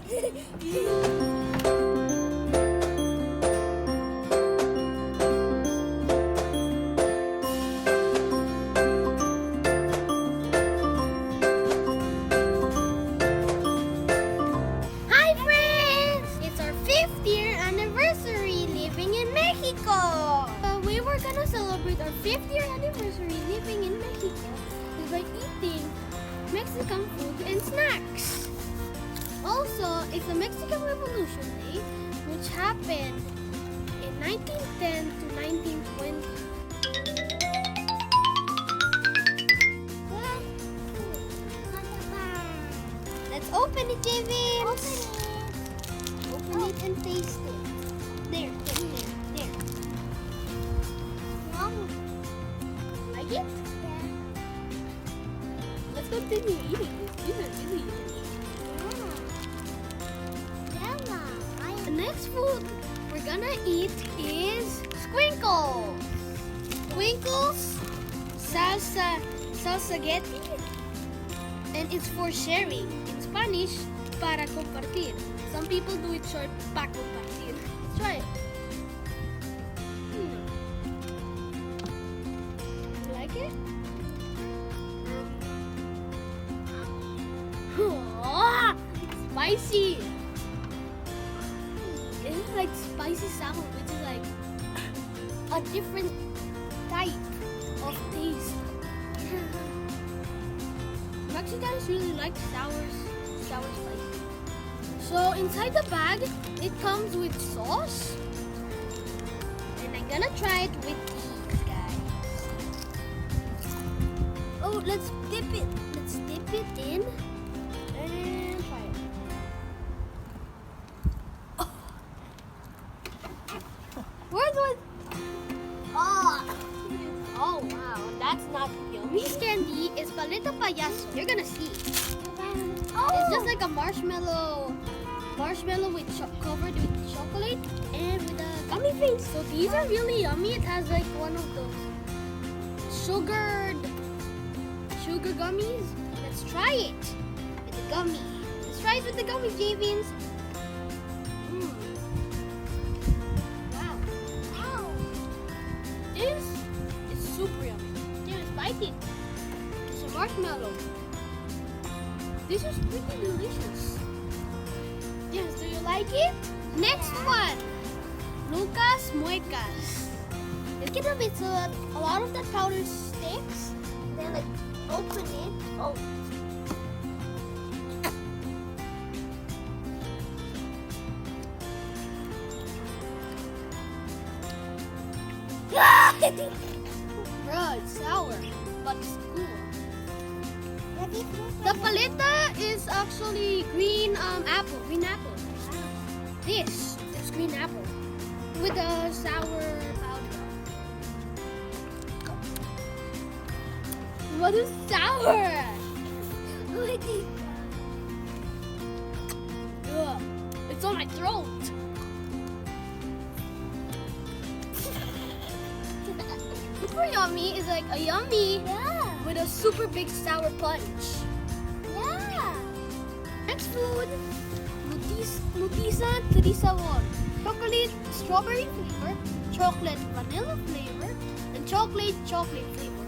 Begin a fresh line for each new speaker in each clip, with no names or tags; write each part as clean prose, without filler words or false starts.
Hi friends! It's our 5th year anniversary living in Mexico! We were gonna celebrate our 5th year anniversary living in Mexico by eating Mexican food and snacks. Also, it's the Mexican Revolution Day, which happened in 1910 to 1920. Let's open it, JV. Open it and taste it. There. Like it?
Yeah.
Let's continue eating this. These are really yummy. The next food we're gonna eat is squinkles. Squinkles, salsagetti, and it's for sharing. In Spanish, para compartir. Some people do it short, pa compartir. Let's try it. You like it? Oh, spicy. It's like spicy salmon, which is like a different type of taste. Mexicans really like sour spicy. So inside the bag, it comes with sauce, and I'm gonna try it with these guys. Oh, let's dip it. Let's dip it in and try it. Where's what? Oh wow, that's not yummy. This candy is paleta payaso. You're gonna see. It's just like a marshmallow with covered with chocolate and with a gummy face. So these are really yummy. It has like one of those sugar gummies. Let's try it with the gummy. Let's try it with the gummies, Javins. Wow. This is super yummy. Just bite it. It's a marshmallow. This is pretty delicious. Yes, do you like it? Next one. Lucas Muecas. Let's get a bit so that a lot of that powder sticks. Then like open it. Oh. Bro, it's sour, but it's cool. The paleta is actually green apple. This is green apple with a sour powder. What is sour? Ugh, it's on my throat. Super yummy is like a yummy with a super big sour punch.
Yeah.
Next food, Nutisa Trisawon. Chocolate strawberry flavor, chocolate vanilla flavor, and chocolate flavor.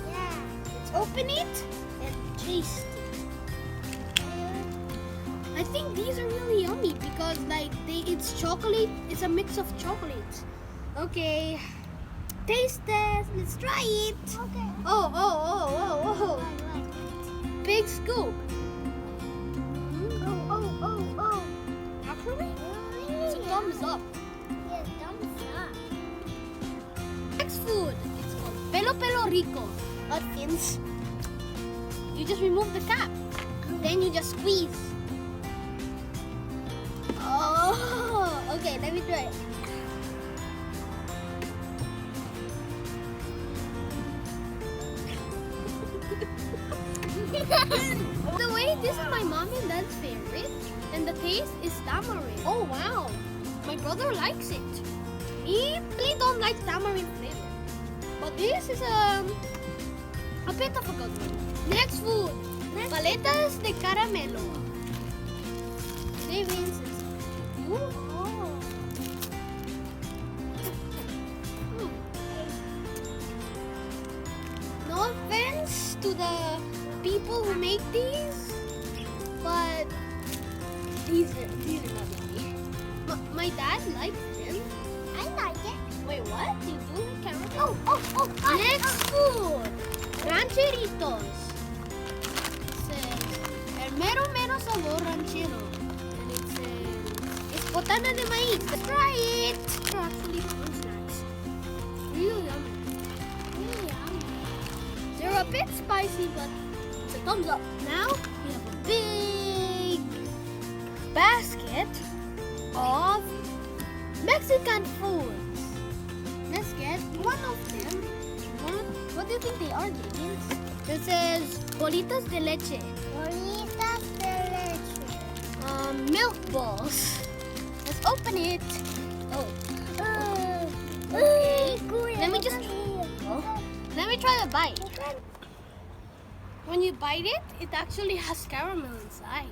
Yeah.
Let's open it and taste it. I think these are really yummy because like it's chocolate. It's a mix of chocolates. Okay, taste test. Let's try it.
Okay.
Oh.
I like it.
Big scoop.
Oh.
Actually, it's a thumbs up.
Yeah, thumbs up.
Next food, it's called Pelo Rico. What fins? You just remove the cap. Then you just squeeze. Oh, okay, let me try it. The way, this is my mom and dad's favorite, and the taste is tamarind. Oh wow, my brother likes it. He really don't like tamarind flavor, but this is a bit of a good one. Next food, paletas de caramelo. Savings is you.
Oh.
No offense to the people who make these, but these are not me. My dad likes them.
I like it.
Wait, what? You do like caramel?
Oh.
Next food, rancheritos. It says el mero mero sabor ranchero, and it says it's botana de maíz. Let's try it. They're actually fun snacks. Really yummy.
Really yummy.
They're a bit spicy, but it's a thumbs up. Now we have a big basket of Mexican foods. Let's get one of them. What do you think they are, James? It says bolitas de leche,
Bolitas de leche.
milk balls. Let's open it. Oh,
Okay.
Let me just- let me try a bite. When you bite it, it actually has caramel inside.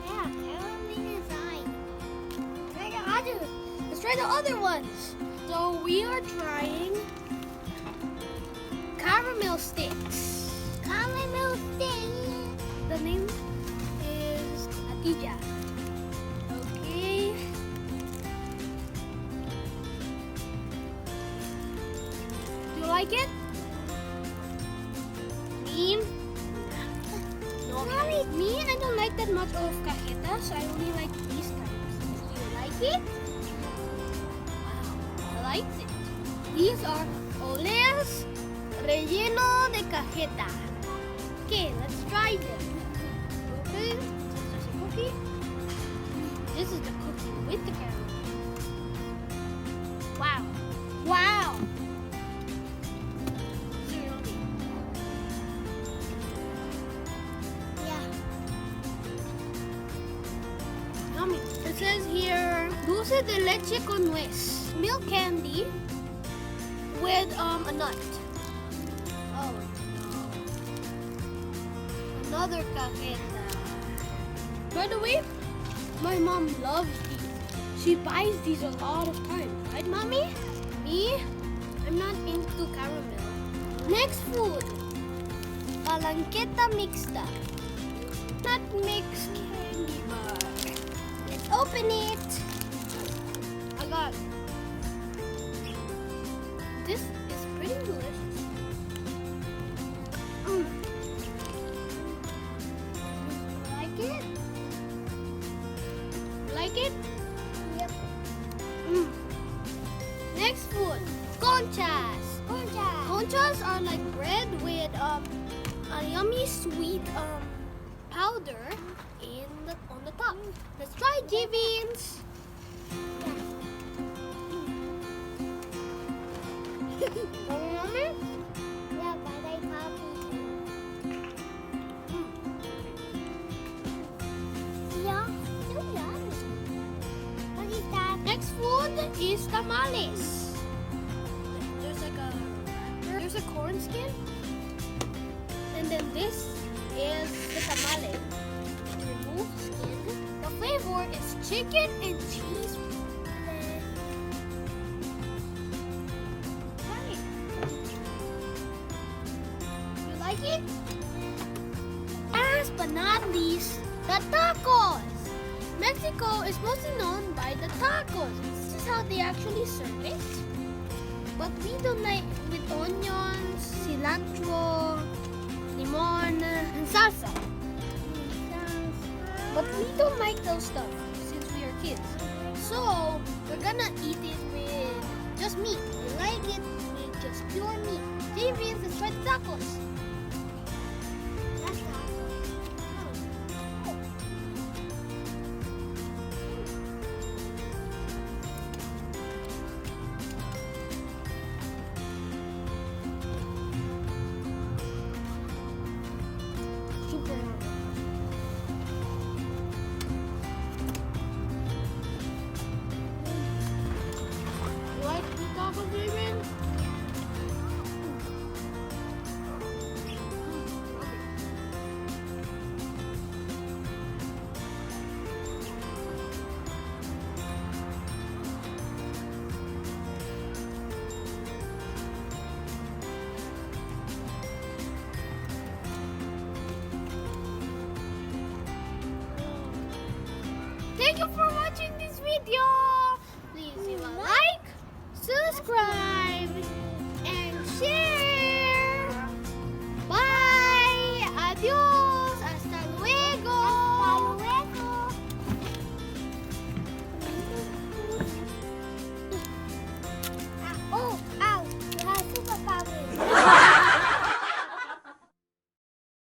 Yeah, caramel inside.
Try the other. Let's try the other ones. So we are trying caramel sticks.
Caramel thing.
The name is Atilla. Okay. Do you like it? Me? No, me, I don't like that much of cajetas. I only like these types. Do you like it? Wow, I like it. These are Oleas relleno de cajeta. Okay, let's try them. Okay, there's a cookie. This is the cookie with the caramel. Wow. Wow. So yummy.
Yeah.
Yummy. It says here, dulce de leche con nuez. Milk candy with a nut. Oh no. Another cajeta. By the way, my mom loves these. She buys these a lot of times. Right, Mommy? Me? I'm not into caramel. Next food. Palanqueta mixta. Not mixed candy bar. Let's open it. I got this is pretty delicious. Like it? Like it?
Yep.
Next food, conchas.
Concha.
Conchas are like bread with a yummy sweet powder on the top. Let's try J-Beans. Yummy?
Yeah, but I copy. Yeah, so yummy. What is that?
Next food is tamales. There's a corn skin, and then this is the tamale. Remove skin. The flavor is chicken and cheese. Try it. You like it? Last but not least, the tacos. Mexico is mostly known by the tacos. This is how they actually serve it. But we don't like with onions, cilantro, limon, and salsa. But we don't like those stuff since we are kids. So we're gonna eat it with just meat. We like it with just pure meat. J-Beans, let's try the tacos.